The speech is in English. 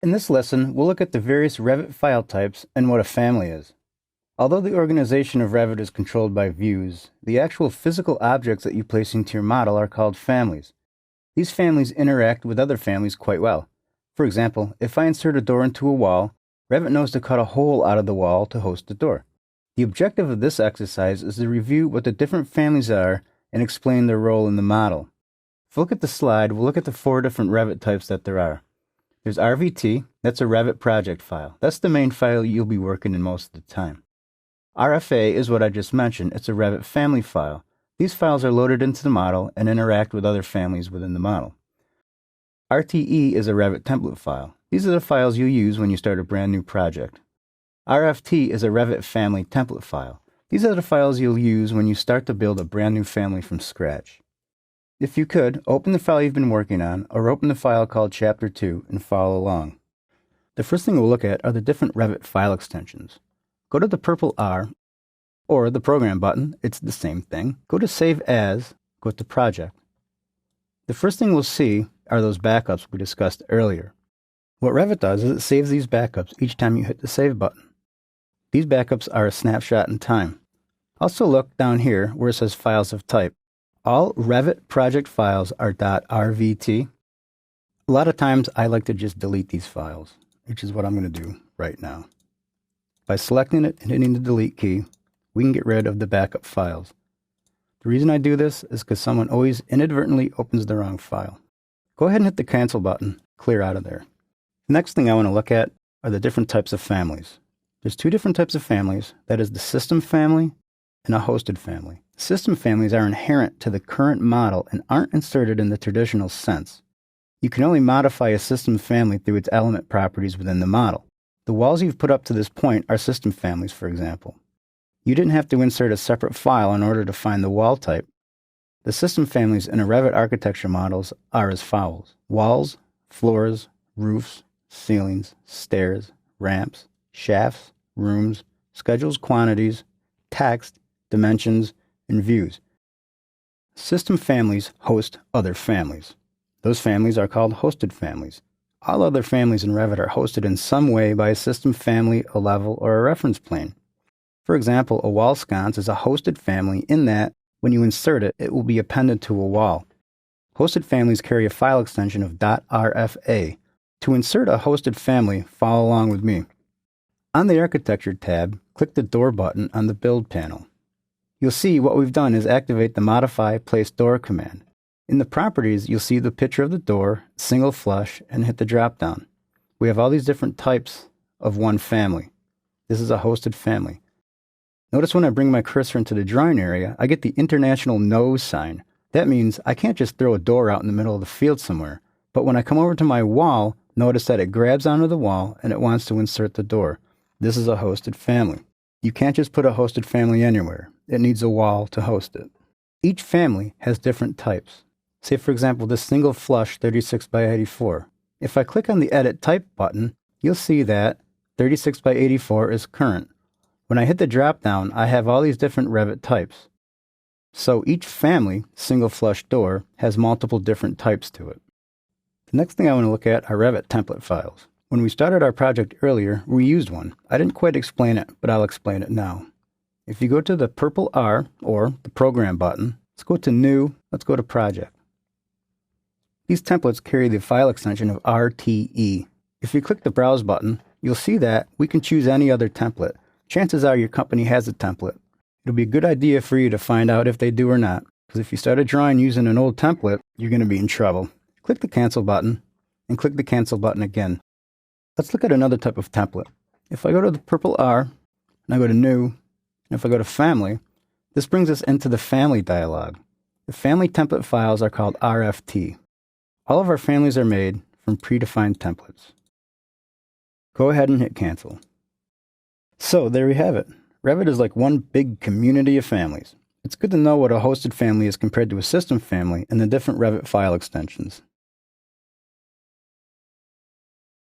In this lesson, we'll look at the various Revit file types and what a family is. Although the organization of Revit is controlled by views, the actual physical objects that you place into your model are called families. These families interact with other families quite well. For example, if I insert a door into a wall, Revit knows to cut a hole out of the wall to host the door. The objective of this exercise is to review what the different families are and explain their role in the model. If we look at the slide, we'll look at the 4 different Revit types that there are. There's RVT, that's a Revit project file. That's the main file you'll be working in most of the time. RFA is what I just mentioned. It's a Revit family file. These files are loaded into the model and interact with other families within the model. RTE is a Revit template file. These are the files you'll use when you start a brand new project. RFT is a Revit family template file. These are the files you'll use when you start to build a brand new family from scratch. If you could, open the file you've been working on, or open the file called Chapter 2 and follow along. The first thing we'll look at are the different Revit file extensions. Go to the purple R, or the Program button, it's the same thing. Go to Save As, go to Project. The first thing we'll see are those backups we discussed earlier. What Revit does is it saves these backups each time you hit the Save button. These backups are a snapshot in time. Also look down here where it says Files of Type. All Revit project files are .rvt. A lot of times I like to just delete these files, which is what I'm going to do right now. By selecting it and hitting the delete key, we can get rid of the backup files. The reason I do this is because someone always inadvertently opens the wrong file. Go ahead and hit the cancel button, clear out of there. The next thing I want to look at are the different types of families. There's 2 different types of families, that is the system family and a hosted family. System families are inherent to the current model and aren't inserted in the traditional sense. You can only modify a system family through its element properties within the model. The walls you've put up to this point are system families, for example. You didn't have to insert a separate file in order to find the wall type. The system families in a Revit architecture models are as follows: walls, floors, roofs, ceilings, stairs, ramps, shafts, rooms, schedules, quantities, text, dimensions, and views. System families host other families. Those families are called hosted families. All other families in Revit are hosted in some way by a system family, a level, or a reference plane. For example, a wall sconce is a hosted family in that, when you insert it, it will be appended to a wall. Hosted families carry a file extension of .rfa. To insert a hosted family, follow along with me. On the Architecture tab, click the Door button on the Build panel. You'll see what we've done is activate the Modify Place Door command. In the Properties, you'll see the picture of the door, single flush, and hit the drop-down. We have all these different types of one family. This is a hosted family. Notice when I bring my cursor into the drawing area, I get the International No sign. That means I can't just throw a door out in the middle of the field somewhere. But when I come over to my wall, notice that it grabs onto the wall and it wants to insert the door. This is a hosted family. You can't just put a hosted family anywhere. It needs a wall to host it. Each family has different types. Say, for example, this single flush 36 by 84. If I click on the Edit Type button, you'll see that 36 by 84 is current. When I hit the drop-down, I have all these different Revit types. So each family, single flush door, has multiple different types to it. The next thing I want to look at are Revit template files. When we started our project earlier, we used one. I didn't quite explain it, but I'll explain it now. If you go to the purple R, or the Program button, let's go to New, let's go to Project. These templates carry the file extension of RTE. If you click the Browse button, you'll see that we can choose any other template. Chances are your company has a template. It'll be a good idea for you to find out if they do or not, because if you start a drawing using an old template, you're going to be in trouble. Click the Cancel button, and click the Cancel button again. Let's look at another type of template. If I go to the purple R, and I go to New, and if I go to Family, this brings us into the Family dialog. The family template files are called RFT. All of our families are made from predefined templates. Go ahead and hit Cancel. So there we have it. Revit is like one big community of families. It's good to know what a hosted family is compared to a system family and the different Revit file extensions.